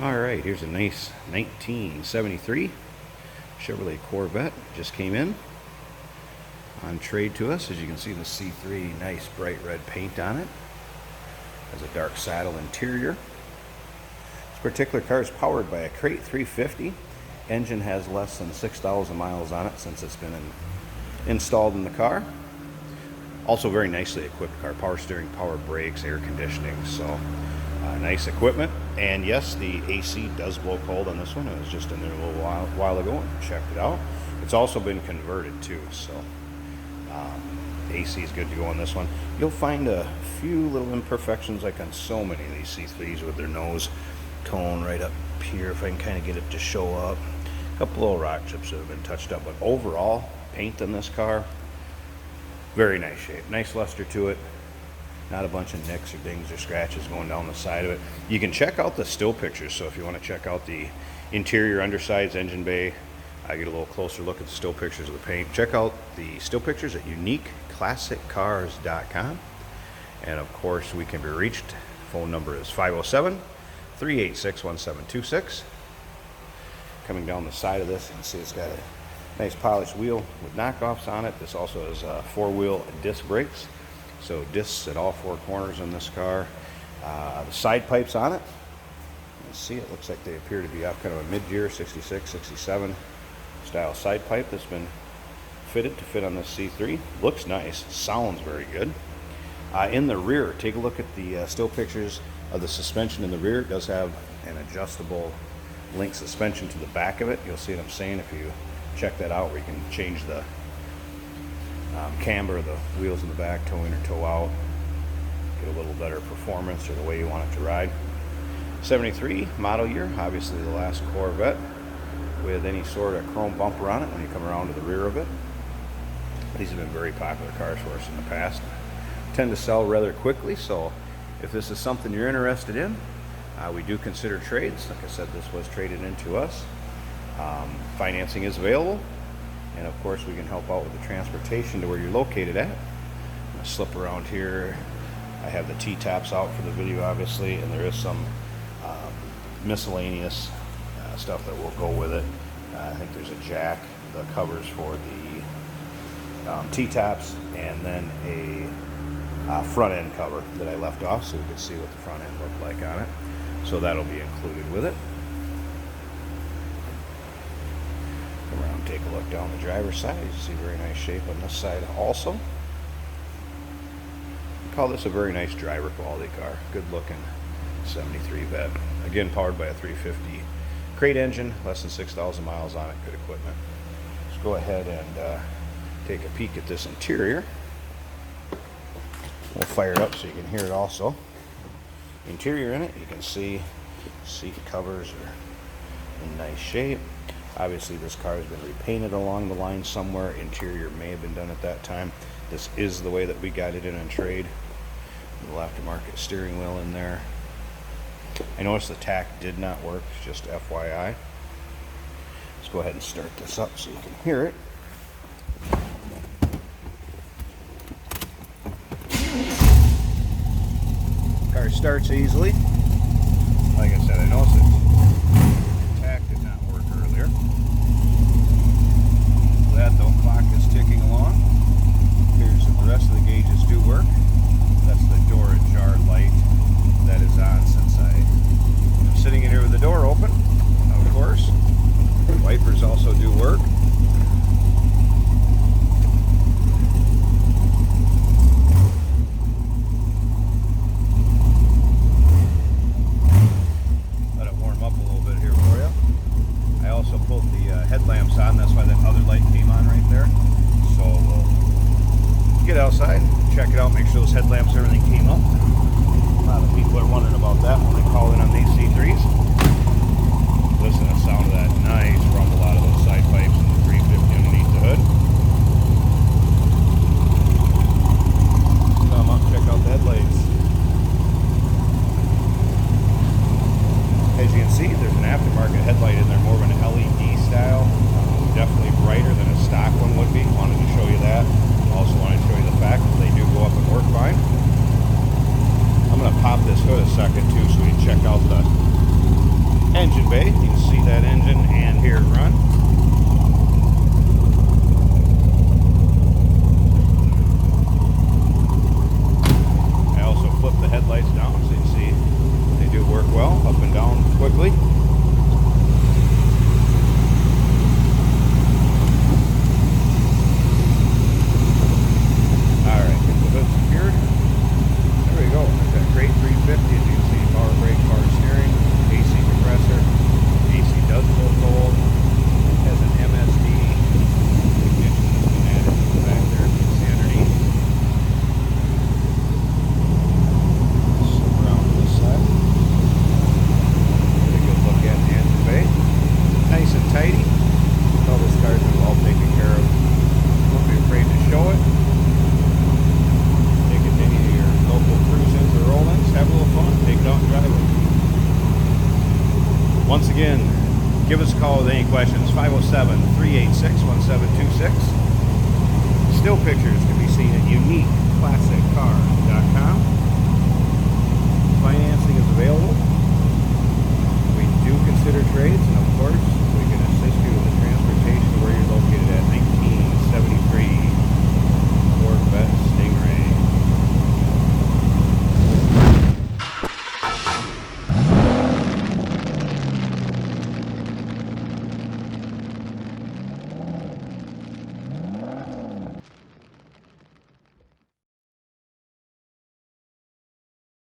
Alright, here's a nice 1973 Chevrolet Corvette. Just came in on trade to us. As you can see, the C3, nice bright red paint on it. Has a dark saddle interior. This particular car is powered by a Crate 350. Engine has less than 6,000 miles on it since it's been installed in the car. Also very nicely equipped car. Power steering, power brakes, air conditioning. So nice equipment. And yes, the AC does blow cold on this one. It was just in there a little while ago and checked it out. It's also been converted too, so AC is good to go on this one. You'll find a few little imperfections like on so many of these C3s with their nose cone right up here, if I can kind of get it to show up. A couple little rock chips that have been touched up, but overall, paint on this car, very nice shape. Nice luster to it. Not a bunch of nicks or dings or scratches going down the side of it. You can check out the still pictures, so if you want to check out the interior, undersides, engine bay, I get a little closer look at the still pictures of the paint. Check out the still pictures at uniqueclassiccars.com. And of course, we can be reached. Phone number is 507-386-1726. Coming down the side of this, you can see it's got a nice polished wheel with knockoffs on it. This also has four-wheel disc brakes. So discs at all four corners in this car. The side pipes on it, you see it looks like they appear to be off kind of a mid-gear 66, 67 style side pipe that's been fitted to fit on this C3. Looks nice, sounds very good. In the rear, take a look at the still pictures of the suspension in the rear. It does have an adjustable link suspension to the back of it. You'll see what I'm saying if you check that out, where you can change the camber of the wheels in the back, toe in or toe out, get a little better performance or the way you want it to ride. 73 model year, obviously the last Corvette with any sort of chrome bumper on it when you come around to the rear of it. These have been very popular cars for us in the past. Tend to sell rather quickly, so if this is something you're interested in, we do consider trades. Like I said, this was traded into us. Financing is available. And of course, we can help out with the transportation to where you're located at. I'm going to slip around here. I have the T-tops out for the video, obviously, and there is some miscellaneous stuff that will go with it. I think there's a jack, the covers for the T-tops, and then a front end cover that I left off so we could see what the front end looked like on it. So that'll be included with it. Come around, take a look down the driver's side. You see very nice shape on this side also. I call this a very nice driver quality car. Good looking 73 Vet. Again, powered by a 350 Crate engine, less than 6,000 miles on it, good equipment. Let's go ahead and take a peek at this interior. We'll fire it up so you can hear it also. Interior in it, you can see seat covers are in nice shape. Obviously, this car has been repainted along the line somewhere. Interior may have been done at that time. This is the way that we got it in on trade. A little aftermarket steering wheel in there. I noticed the tack did not work, just FYI. Let's go ahead and start this up so you can hear it. Car starts easily. Like I said, I noticed the tack did not work earlier. That though, clock is ticking along. Here's that the rest of the gauges do work. That's the door ajar light that is on since I am sitting in here with the door open, of course. Wipers also do work. Let it warm up a little bit here for you. I also pulled the headlamps on, that's why that other light came on right there. So we'll get outside, check it out, make sure those headlamps, everything came up. A lot of people are wondering about that when they call in on these C3s. Listen to the sound of that nice rumble out of those side pipes and the 350 underneath the hood. Come up, check out the headlights. As you can see, there's an aftermarket headlight in there, more of an LED style. Definitely brighter than a stock one would be. Wanted to show you that. Also wanted to show you the fact that they do go up and work fine. I'm going to pop this hood a second too so we can check out the Engine bay, you can see that engine and hear it run. I also flip the headlights down so you can see they do work well, up and down quickly. Alright, get the hood secured. There we go. I've got great 350, as you can see, power brake, power steering, AC compressor. AC does blow cold. It has an MSD ignition that's been added to the back there, as you can see underneath. Slip around to this side. Get a good look at the engine bay. Nice and tidy. All this car's been well taken care of. Don't be afraid to show it. Take it to any of your local cruise-ins or roll-ins. Have a little fun. Take it out and drive it. Once again, give us a call with any questions, 507-386-1726. Still pictures can be seen at uniqueclassiccar.com. Financing is available. We do consider trades, and of course, we can